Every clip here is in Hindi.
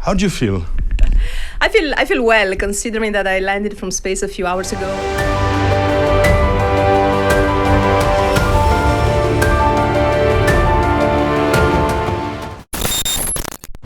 How do you feel? I feel well, considering that I landed from space a few hours ago.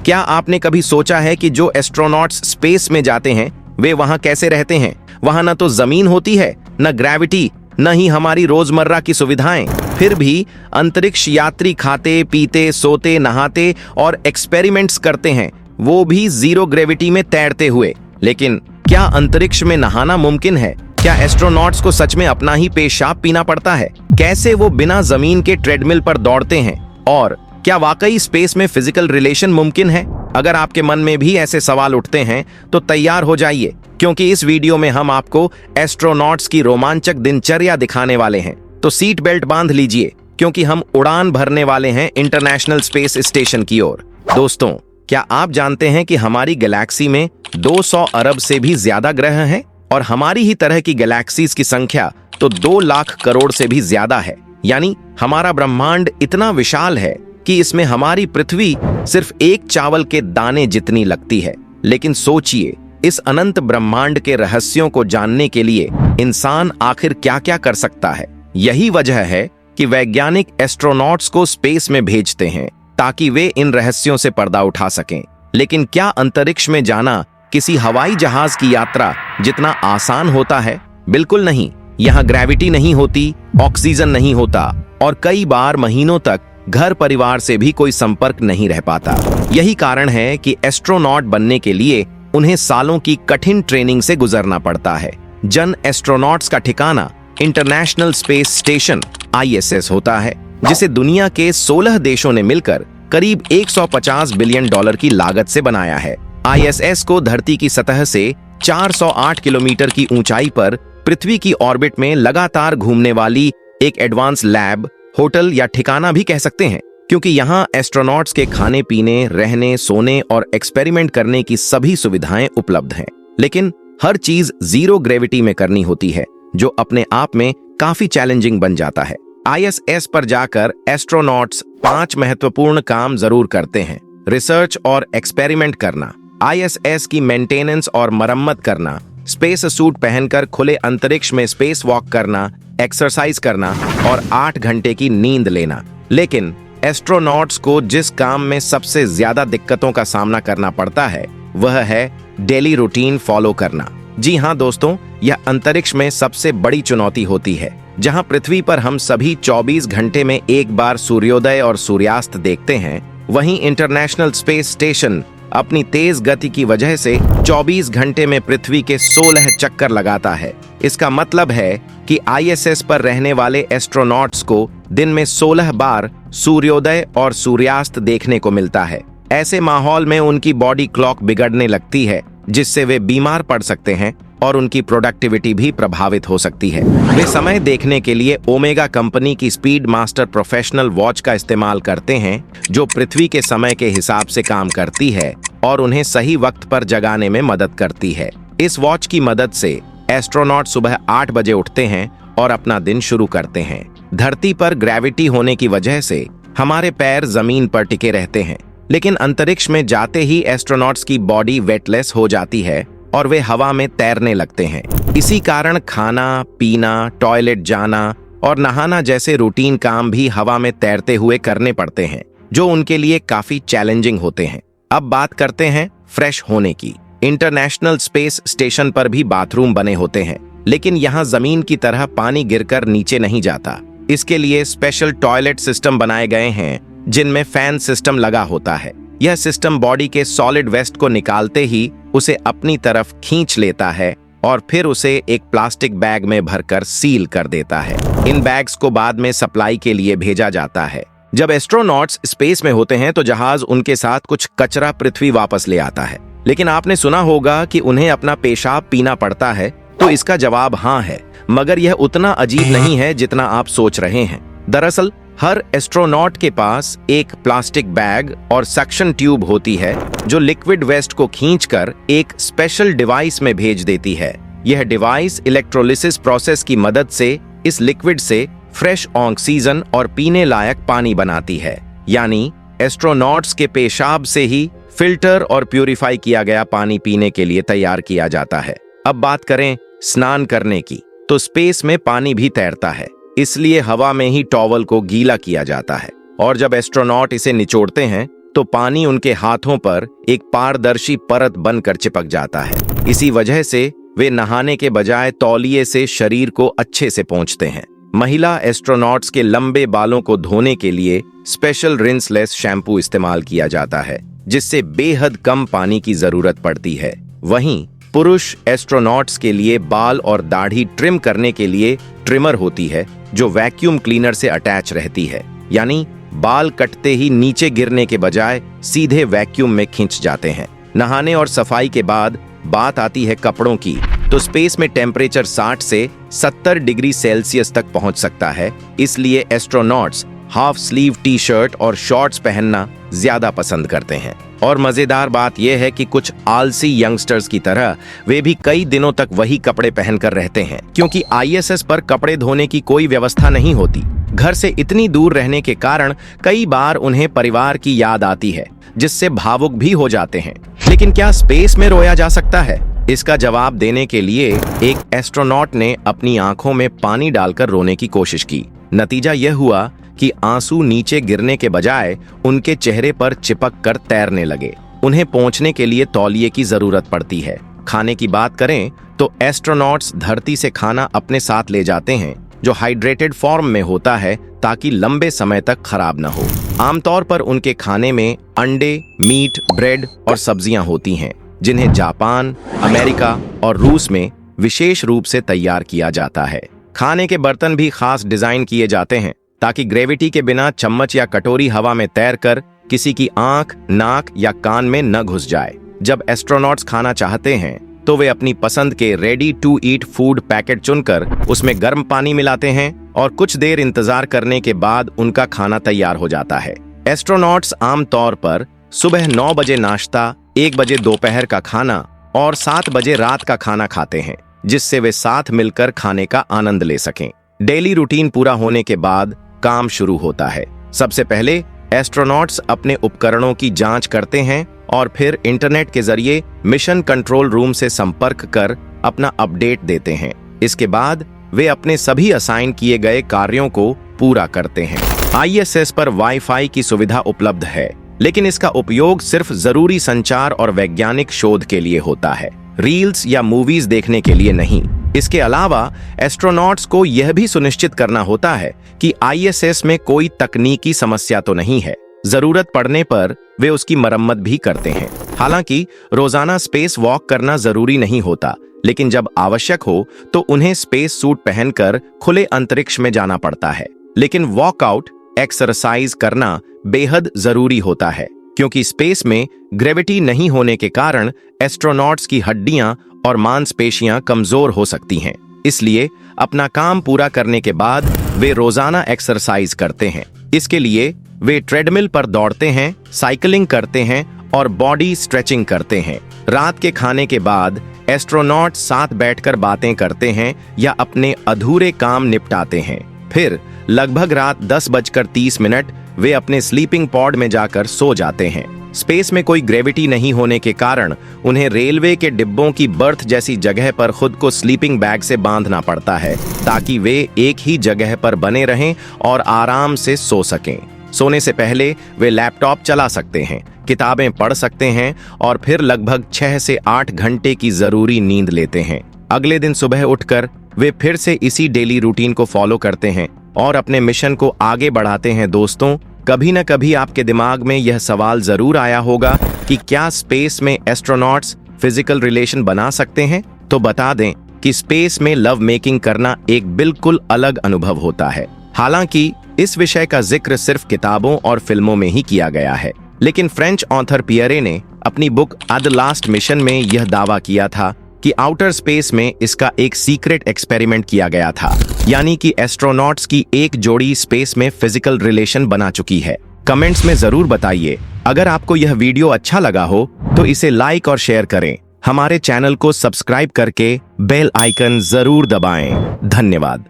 क्या आपने कभी सोचा है कि जो एस्ट्रोनॉट्स स्पेस में जाते हैं वे वहां कैसे रहते हैं? वहां न तो जमीन होती है, न ग्रेविटी, न ही हमारी रोजमर्रा की सुविधाएं। फिर भी अंतरिक्ष यात्री खाते, पीते, सोते, नहाते और एक्सपेरिमेंट्स करते हैं, वो भी जीरो ग्रेविटी में तैरते हुए। लेकिन क्या अंतरिक्ष में नहाना मुमकिन है? क्या एस्ट्रोनॉट्स को सच में अपना ही पेशाब पीना पड़ता है? कैसे वो बिना जमीन के ट्रेडमिल पर दौड़ते हैं? और क्या वाकई स्पेस में फिजिकल रिलेशन मुमकिन है? अगर आपके मन में भी ऐसे सवाल उठते हैं तो तैयार हो जाइए, क्योंकि इस वीडियो में हम आपको एस्ट्रोनॉट्स की रोमांचक दिनचर्या दिखाने वाले हैं। तो सीट बेल्ट बांध लीजिए, क्योंकि हम उड़ान भरने वाले हैं इंटरनेशनल स्पेस स्टेशन की ओर। दोस्तों, क्या आप जानते हैं कि हमारी गैलेक्सी में 200 अरब से भी ज्यादा ग्रह हैं और हमारी ही तरह की गैलेक्सीज की संख्या तो 2 लाख करोड़ से भी ज्यादा है। यानी हमारा ब्रह्मांड इतना विशाल है कि इसमें हमारी पृथ्वी सिर्फ एक चावल के दाने जितनी लगती है। लेकिन सोचिए, इस अनंत ब्रह्मांड के रहस्यों को जानने के लिए इंसान आखिर क्या-क्या कर सकता है। यही वजह है कि वैज्ञानिक एस्ट्रोनॉट्स को स्पेस में भेजते हैं ताकि वे इन रहस्यों से पर्दा उठा सकें। लेकिन क्या अंतरिक्ष में जाना किसी हवाई जहाज की यात्रा जितना आसान होता है? बिल्कुल नहीं। यहाँ ग्रेविटी नहीं होती, ऑक्सीजन नहीं होता और कई बार महीनों तक घर परिवार से भी कोई संपर्क नहीं रह पाता। यही कारण है कि एस्ट्रोनॉट बनने के लिए उन्हें सालों की कठिन ट्रेनिंग से गुजरना पड़ता है। जन एस्ट्रोनॉट्स का ठिकाना इंटरनेशनल स्पेस स्टेशन ISS होता है, जिसे दुनिया के 16 देशों ने मिलकर करीब 150 बिलियन डॉलर की लागत से बनाया है। ISS को धरती की सतह से 408 किलोमीटर की ऊंचाई पर पृथ्वी की ऑर्बिट में लगातार घूमने वाली एक एडवांस लैब, होटल या ठिकाना भी कह सकते हैं, क्योंकि यहाँ एस्ट्रोनॉट्स के खाने पीने, रहने, सोने और एक्सपेरिमेंट करने की सभी सुविधाएं उपलब्ध हैं। लेकिन हर चीज जीरो ग्रेविटी में करनी होती है, जो अपने आप में काफी चैलेंजिंग बन जाता है। ISS पर जाकर एस्ट्रोनॉट्स 5 महत्वपूर्ण काम जरूर करते हैं। रिसर्च और एक्सपेरिमेंट करना, ISS की मेंटेनेंस और मरम्मत करना, स्पेस सूट पहनकर खुले अंतरिक्ष में स्पेस वॉक करना, एक्सरसाइज करना और 8 घंटे की नींद लेना। लेकिन एस्ट्रोनॉट्स को जिस काम में सबसे ज्यादा दिक्कतों का सामना करना पड़ता है वह है डेली रूटीन फॉलो करना। जी हाँ दोस्तों, यह अंतरिक्ष में सबसे बड़ी चुनौती होती है। जहां पृथ्वी पर हम सभी 24 घंटे में एक बार सूर्योदय और सूर्यास्त देखते हैं, वहीं इंटरनेशनल स्पेस स्टेशन अपनी तेज गति की वजह से 24 घंटे में पृथ्वी के 16 चक्कर लगाता है। इसका मतलब है कि ISS पर रहने वाले एस्ट्रोनॉट्स को दिन में 16 बार सूर्योदय और सूर्यास्त देखने को मिलता है। ऐसे माहौल में उनकी बॉडी क्लॉक बिगड़ने लगती है, जिससे वे बीमार पड़ सकते हैं और उनकी प्रोडक्टिविटी भी प्रभावित हो सकती है। वे समय देखने के लिए ओमेगा कंपनी की स्पीड मास्टर प्रोफेशनल वॉच का इस्तेमाल करते हैं, जो पृथ्वी के समय के हिसाब से काम करती है और उन्हें सही वक्त पर जगाने में मदद करती है। इस वॉच की मदद से एस्ट्रोनॉट सुबह 8 बजे उठते हैं और अपना दिन शुरू करते हैं। धरती पर ग्रेविटी होने की वजह से हमारे पैर जमीन पर टिके रहते हैं, लेकिन अंतरिक्ष में जाते ही एस्ट्रोनॉट्स की बॉडी वेटलेस हो जाती है और वे हवा में तैरने लगते हैं। इसी कारण खाना, पीना, टॉयलेट जाना और नहाना जैसे रूटीन काम भी हवा में तैरते हुए करने पड़ते हैं, जो उनके लिए काफी चैलेंजिंग होते हैं। अब बात करते हैं फ्रेश होने की। इंटरनेशनल स्पेस स्टेशन पर भी बाथरूम बने होते हैं, लेकिन यहाँ जमीन की तरह पानी गिरकर नीचे नहीं जाता। इसके लिए स्पेशल टॉयलेट सिस्टम बनाए गए हैं, जिनमें फैन सिस्टम लगा होता है। यह सिस्टम बॉडी के सॉलिड वेस्ट को निकालते ही उसे अपनी तरफ खींच लेता है और फिर उसे एक प्लास्टिक बैग में भरकर सील कर देता है। इन बैग्स को बाद में सप्लाई के लिए भेजा जाता है। जब एस्ट्रोनॉट्स स्पेस में होते हैं तो जहाज उनके साथ कुछ कचरा पृथ्वी वापस ले आता है। लेकिन आपने सुना होगा कि उन्हें अपना पेशाब पीना पड़ता है, तो इसका जवाब हाँ है, मगर यह उतना अजीब नहीं है जितना आप सोच रहे हैं। दरअसल हर एस्ट्रोनॉट के पास एक प्लास्टिक बैग और सक्शन ट्यूब होती है, जो लिक्विड वेस्ट को खींचकर एक स्पेशल डिवाइस में भेज देती है। यह डिवाइस इलेक्ट्रोलिसिस प्रोसेस की मदद से इस लिक्विड से फ्रेश ऑक्सीजन और पीने लायक पानी बनाती है। यानी एस्ट्रोनॉट्स के पेशाब से ही फिल्टर और प्यूरिफाई किया गया पानी पीने के लिए तैयार किया जाता है। अब बात करें स्नान करने की, तो स्पेस में पानी भी तैरता है, इसलिए हवा में ही टॉवल को गीला किया जाता है और जब एस्ट्रोनॉट इसे निचोड़ते हैं तो पानी उनके हाथों पर एक पारदर्शी परत बनकर चिपक जाता है। इसी वजह से वे नहाने के बजाय तौलिए से शरीर को अच्छे से पोंछते हैं। महिला एस्ट्रोनॉट्स के लंबे बालों को धोने के लिए स्पेशल रिंसलेस शैम्पू इस्तेमाल किया जाता है, जिससे बेहद कम पानी की जरूरत पड़ती है। वहीं पुरुष एस्ट्रोनॉट्स के लिए बाल और दाढ़ी ट्रिम करने के लिए ट्रिमर होती है, जो वैक्यूम क्लीनर से अटैच रहती है, यानी बाल कटते ही नीचे गिरने के बजाय सीधे वैक्यूम में खींच जाते हैं। नहाने और सफाई के बाद बात आती है कपड़ों की, तो स्पेस में टेम्परेचर 60 से 70 डिग्री सेल्सियस तक पहुंच सकता है, इसलिए astronauts half sleeve T shirt और शॉर्ट्स पहनना ज्यादा पसंद करते हैं। और मजेदार बात यह है कि कुछ आलसी यंगस्टर्स की तरह वे भी कई दिनों तक वही कपड़े पहनकर रहते हैं, क्योंकि आईएसएस पर कपड़े धोने की कोई व्यवस्था नहीं होती। घर से इतनी दूर रहने के कारण कई बार उन्हें परिवार की याद आती है, जिससे भावुक भी हो जाते हैं। लेकिन क्या स्पेस में रोया जा सकता है? इसका जवाब देने के लिए एक एस्ट्रोनॉट ने अपनी आंखों में पानी डालकर रोने की कोशिश की। नतीजा यह हुआ कि आंसू नीचे गिरने के बजाय उनके चेहरे पर चिपक कर तैरने लगे। उन्हें पहुंचने के लिए तौलिए की जरूरत पड़ती है। खाने की बात करें तो एस्ट्रोनॉट्स धरती से खाना अपने साथ ले जाते हैं, जो हाइड्रेटेड फॉर्म में होता है ताकि लंबे समय तक खराब न हो। आमतौर पर उनके खाने में अंडे, मीट, ब्रेड और सब्जियां होती हैं, जिन्हें जापान, अमेरिका और रूस में विशेष रूप से तैयार किया जाता है। खाने के बर्तन भी खास डिजाइन किए जाते हैं ताकि ग्रेविटी के बिना चम्मच या कटोरी हवा में तैरकर किसी की आंख, नाक या कान में न घुस जाए। जब एस्ट्रोनॉट्स खाना चाहते हैं तो वे अपनी पसंद के ready to eat food packet चुनकर उसमें गर्म पानी मिलाते हैं और कुछ देर इंतजार करने के बाद उनका खाना तैयार हो जाता है। एस्ट्रोनॉट्स आमतौर पर सुबह 9 बजे नाश्ता, 1 बजे दोपहर का खाना और 7 बजे रात का खाना खाते हैं, जिससे वे साथ मिलकर खाने का आनंद ले सकें। डेली रूटीन पूरा होने के बाद काम शुरू होता है। सबसे पहले एस्ट्रोनॉट्स अपने उपकरणों की जांच करते हैं और फिर इंटरनेट के जरिए मिशन कंट्रोल रूम से संपर्क कर अपना अपडेट देते हैं। इसके बाद वे अपने सभी असाइन किए गए कार्यों को पूरा करते हैं। आईएसएस पर वाईफाई की सुविधा उपलब्ध है, लेकिन इसका उपयोग सिर्फ जरूरी संचार और वैज्ञानिक शोध के लिए होता है, रील्स या मूवीज देखने के लिए नहीं। इसके अलावा एस्ट्रोनॉट्स को यह भी सुनिश्चित करना होता है कि आईएसएस में कोई तकनीकी समस्या तो नहीं है। जरूरत पड़ने पर वे उसकी मरम्मत भी करते हैं। हालांकि रोजाना स्पेस वॉक करना जरूरी नहीं होता, लेकिन जब आवश्यक हो तो उन्हें स्पेस सूट पहनकर खुले अंतरिक्ष में जाना पड़ता है। लेकिन वॉकआउट एक्सरसाइज करना बेहद जरूरी होता है, क्योंकि स्पेस में ग्रेविटी नहीं होने के कारण एस्ट्रोनॉट्स की हड्डियां और मांसपेशियां कमजोर हो सकती हैं। इसलिए अपना काम पूरा करने के बाद वे रोजाना एक्सरसाइज करते हैं। इसके लिए वे ट्रेडमिल पर दौड़ते हैं, साइकिलिंग करते हैं और बॉडी स्ट्रेचिंग करते हैं। रात के खाने के बाद एस्ट्रोनॉट साथ बैठकर बातें करते हैं या अपने अधूरे काम निपटाते हैं। फिर लगभग रात 10:30 वे अपने स्लीपिंग पॉड में जाकर सो जाते हैं। स्पेस में कोई ग्रेविटी नहीं होने के कारण उन्हें रेलवे के डिब्बों की बर्थ जैसी जगह पर खुद को स्लीपिंग बैग से बांधना पड़ता है, ताकि वे एक ही जगह पर बने रहें और आराम से सो सकें। सोने से पहले वे लैपटॉप चला सकते हैं, किताबें पढ़ सकते हैं और फिर लगभग 6 से 8 घंटे की जरूरी नींद लेते हैं। अगले दिन सुबह उठकर वे फिर से इसी डेली रूटीन को फॉलो करते हैं और अपने मिशन को आगे बढ़ाते हैं। दोस्तों, कभी न कभी आपके दिमाग में यह सवाल जरूर आया होगा कि क्या स्पेस में एस्ट्रोनॉट्स फिजिकल रिलेशन बना सकते हैं? तो बता दें कि स्पेस में लव मेकिंग करना एक बिल्कुल अलग अनुभव होता है। हालांकि इस विषय का जिक्र सिर्फ किताबों और फिल्मों में ही किया गया है, लेकिन फ्रेंच ऑथर पियरे ने अपनी बुक द लास्ट मिशन में यह दावा किया था कि आउटर स्पेस में इसका एक सीक्रेट एक्सपेरिमेंट किया गया था, यानी कि एस्ट्रोनॉट्स की एक जोड़ी स्पेस में फिजिकल रिलेशन बना चुकी है। कमेंट्स में जरूर बताइए। अगर आपको यह वीडियो अच्छा लगा हो तो इसे लाइक और शेयर करें। हमारे चैनल को सब्सक्राइब करके बेल आइकन जरूर दबाएं। धन्यवाद।